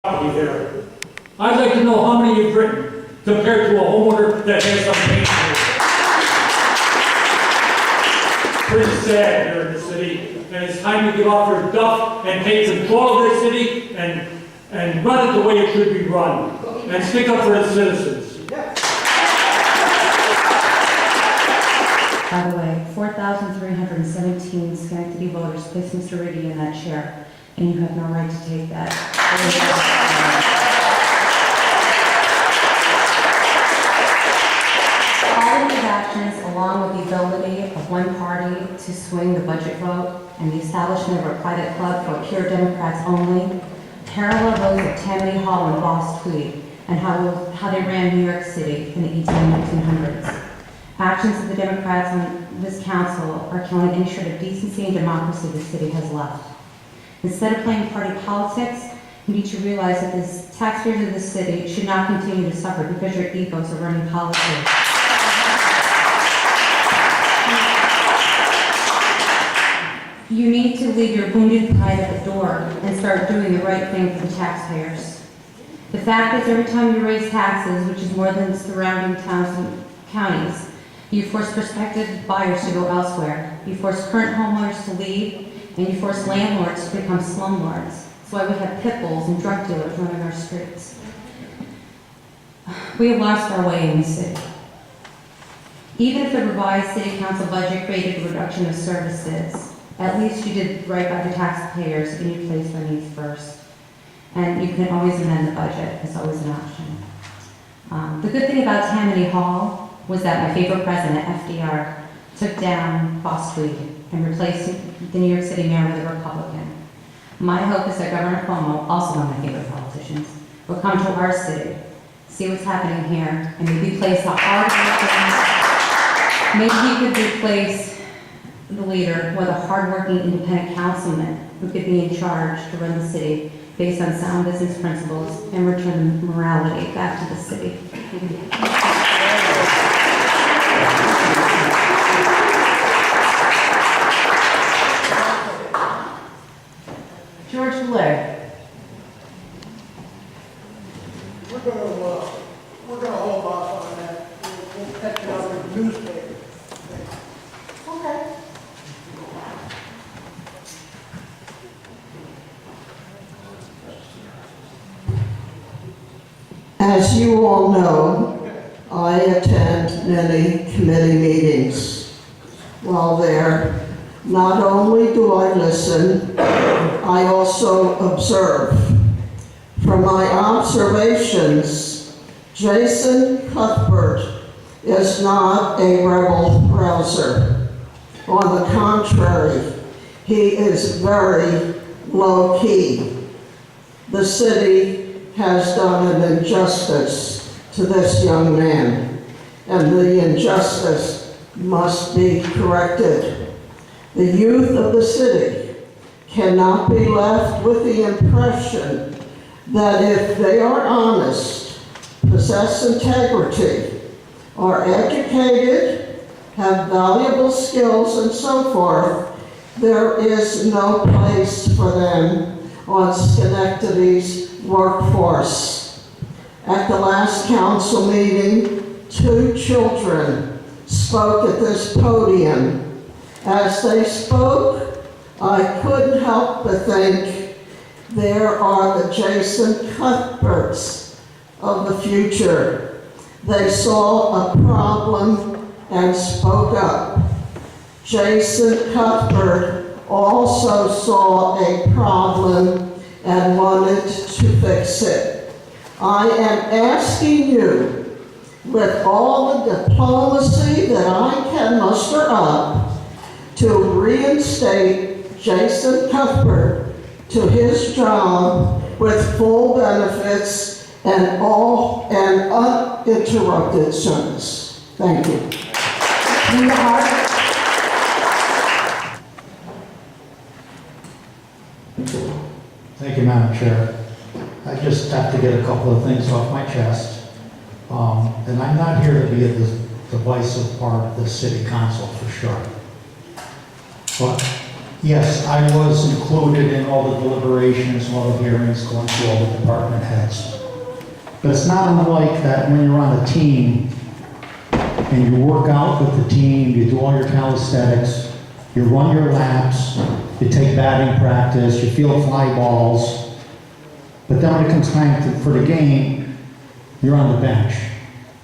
there. I'd like to know how many you've written compared to a homeowner that has some pain. Pretty sad here in the city, and it's time to get off your duff and take control of this city and run it the way it should be run, and stick up for its citizens. By the way, 4,317 Schenectady voters placed Mr. Riggi in that chair, and you have no right to take that. All of these actions, along with the ability of one party to swing the budget vote and the establishment of a private club for pure Democrats only, parallel those of Tammany Hall and Boss Tweed, and how they ran New York City in the 1800s. Actions of the Democrats on this council are killing any shred of decency and democracy the city has left. Instead of playing party politics, you need to realize that the taxpayers of this city should not continue to suffer because your egos are running politics. You need to leave your wounded pride at the door and start doing the right thing for the taxpayers. The fact is, every time you raise taxes, which is more than the surrounding towns and counties, you force prospective buyers to go elsewhere. You force current homeowners to leave, and you force landlords to become slumlords. That's why we have pit bulls and drug dealers running our streets. We have lost our way in the city. Even if the revised city council budget created a reduction of services, at least you did right by the taxpayers and you placed their needs first. And you can always amend the budget. It's always an option. The good thing about Tammany Hall was that my favorite president, FDR, took down Boss Tweed and replaced the New York City mayor with a Republican. My hope is that Governor Cuomo, also one of my favorite politicians, will come to our city, see what's happening here, and maybe place a hard-working, maybe he could replace the leader with a hard-working independent councilman who could be in charge to run the city based on sound business principles and return morality back to the city. George Blair. We're gonna hold off on that. We'll catch it up in the newspaper. Okay. As you all know, I attend many committee meetings. While there, not only do I listen, I also observe. From my observations, Jason Cuthbert is not a rebel rouser. On the contrary, he is very low-key. The city has done an injustice to this young man, and the injustice must be corrected. The youth of the city cannot be left with the impression that if they are honest, possess integrity, are educated, have valuable skills, and so forth, there is no place for them on Schenectady's workforce. At the last council meeting, 2 children spoke at this podium. As they spoke, I couldn't help but think there are the Jason Cuthberts of the future. They saw a problem and spoke up. Jason Cuthbert also saw a problem and wanted to fix it. I am asking you, with all the diplomacy that I can muster up, to reinstate Jason Cuthbert to his job with full benefits and uninterrupted service. Thank you. Thank you, Madam Chair. I just have to get a couple of things off my chest. And I'm not here to be a divisive part of the city council for sure. But Yes, I was included in all the deliberations, all the hearings, going through all the department heads. But it's not unlike that when you're on a team and you work out with the team, you do all your calisthenics, you run your laps, you take batting practice, you field fly balls. But then when it comes time for the game, you're on the bench.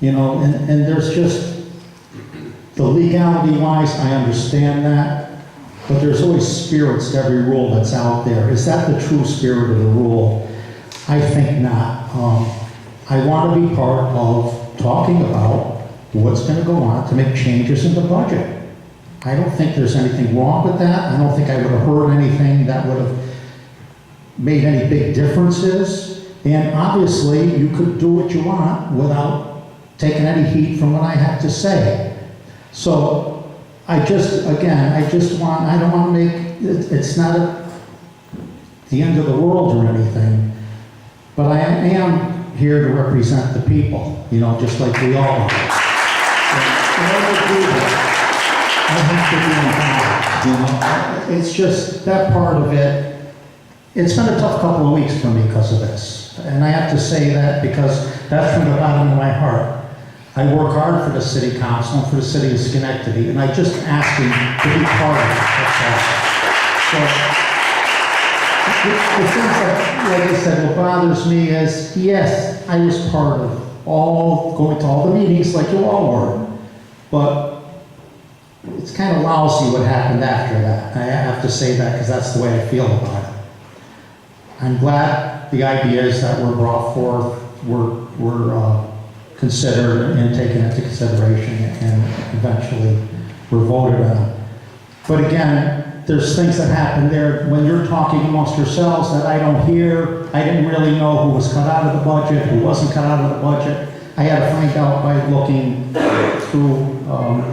You know, and there's just, the legality wise, I understand that. But there's always spirits to every rule that's out there. Is that the true spirit of the rule? I think not. I want to be part of talking about what's going to go on to make changes in the budget. I don't think there's anything wrong with that. I don't think I would have heard anything that would have made any big differences. And obviously, you could do what you want without taking any heat from what I have to say. So, I don't want to make, it's not the end of the world or anything, but I am here to represent the people, you know, just like we all are. In order to do that, I have to be involved, you know. It's just that part of it. It's been a tough couple of weeks for me because of this. And I have to say that because that's from the bottom of my heart. I work hard for the city council and for the city of Schenectady, and I just ask him to be part of it. So, the things that, like I said, what bothers me is, yes, I was part of going to all the meetings like you all were, but it's kind of lousy what happened after that. I have to say that because that's the way I feel about it. I'm glad the ideas that were brought forth were considered and taken into consideration and eventually were voted on. But again, there's things that happen there when you're talking amongst yourselves that I don't hear. I didn't really know who was cut out of the budget, who wasn't cut out of the budget. I had to find out by looking through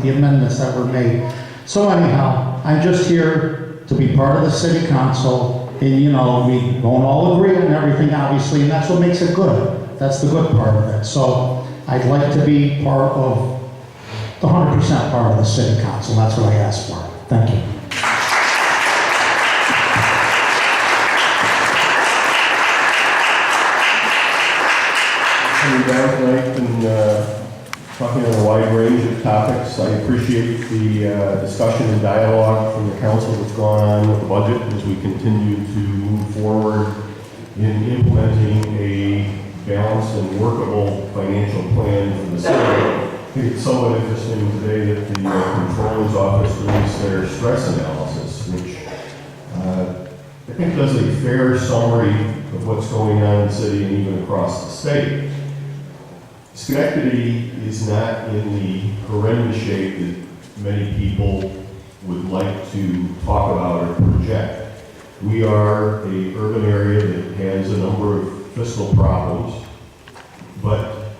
the amendments that were made. So anyhow, I'm just here to be part of the city council, and you know, we don't all agree on everything, obviously, and that's what makes it good. That's the good part of it. So I'd like to be part of the 100% part of the city council. That's what I asked for. Thank you. Coming down tonight and talking on a wide range of topics. I appreciate the discussion and dialogue from the council that's gone on with the budget as we continue to move forward in implementing a balanced and workable financial plan for the city. I think it's somewhat interesting today that the Controller's Office released their stress analysis, which I think does a fair summary of what's going on in the city and even across the state. Schenectady is not in the horrendous shape that many people would like to talk about or project. We are an urban area that has a number of fiscal problems, but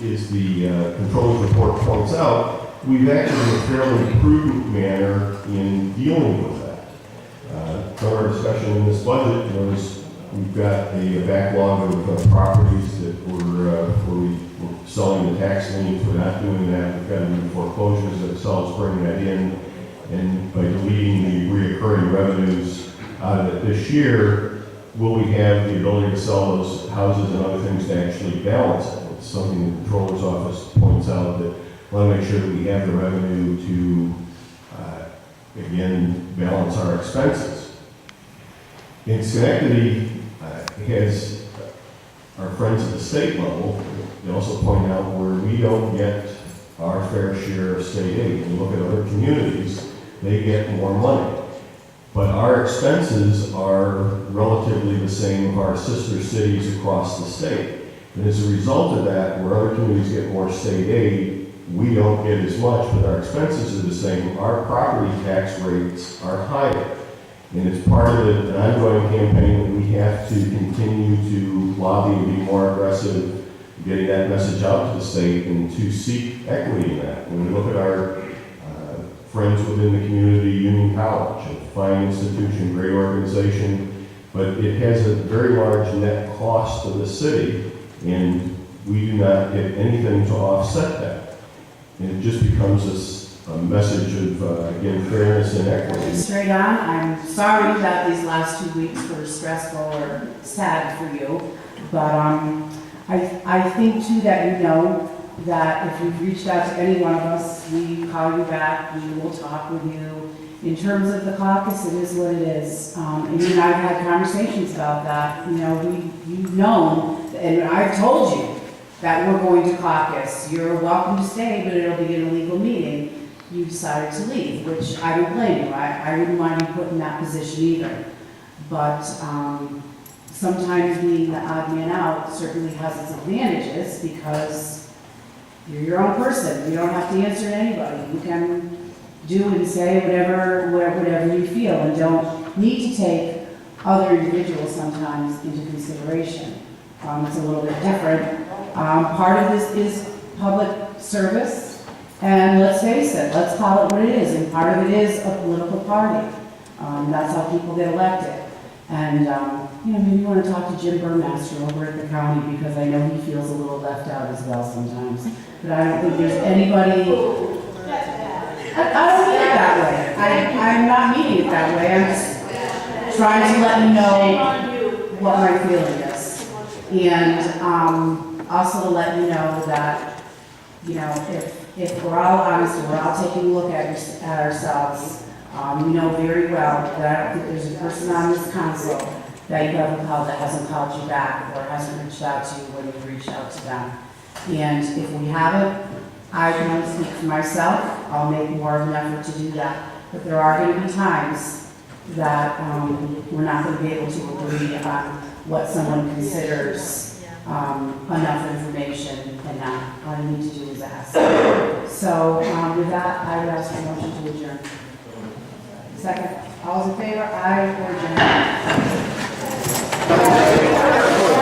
as the Controller's report points out, we've acted in a fairly prudent manner in dealing with that. From our discussion in this budget, notice we've got a backlog of properties that where we were selling the tax liens. We're not doing that. We've got to do foreclosures themselves, bring that in, and by deleting the reoccurring revenues out of it this year, will we have the ability to sell those houses and other things to actually balance it? It's something the Controller's Office points out, that we want to make sure that we have the revenue to, again, balance our expenses. In Schenectady, has our friends at the state level, they also point out where we don't get our fair share of state aid. When you look at other communities, they get more money. But our expenses are relatively the same of our sister cities across the state. And as a result of that, where other communities get more state aid, we don't get as much, but our expenses are the same. Our property tax rates are higher. And it's part of an ongoing campaign that we have to continue to lobby and be more aggressive, getting that message out to the state and to seek equity in that. When we look at our friends within the community, Union College, a fine institution, great organization, but it has a very large net cost to the city, and we do not get anything to offset that. And it just becomes a message of, again, fairness and equity. Straight on, I'm sorry that these last 2 weeks were stressful or sad for you, but I think too that you know that if you've reached out to any one of us, we call you back, we will talk with you. In terms of the caucus, it is what it is. And you and I have had conversations about that. You know, you've known, and I've told you that we're going to caucus. You're welcome to stay, but it'll be an illegal meeting. You decided to leave, which I don't blame you. I wouldn't want you put in that position either. But sometimes being the odd man out certainly has its advantages because you're your own person. You don't have to answer to anybody. You can do and say whatever you feel and don't need to take other individuals sometimes into consideration. It's a little bit different. Part of this is public service, and let's face it, let's call it what it is, and part of it is a political party. That's how people get elected. And, you know, maybe you want to talk to Jim Burmaster over at the county because I know he feels a little left out as well sometimes. But I don't think there's anybody... I don't mean it that way. I'm not meaning it that way. I'm just trying to let you know what my feeling is. And also to let you know that, you know, if we're all honest and we're all taking a look at ourselves, you know very well that I don't think there's a person on this council that you haven't called that hasn't called you back or hasn't reached out to you when you've reached out to them. And if we haven't, I can only speak for myself. I'll make more of an effort to do that. But there are going to be times that we're not going to be able to agree on what someone considers enough information, and not all you need to do is ask. So with that, I would ask for a motion to adjourn. Second. All those in favor? Aye or adjourn.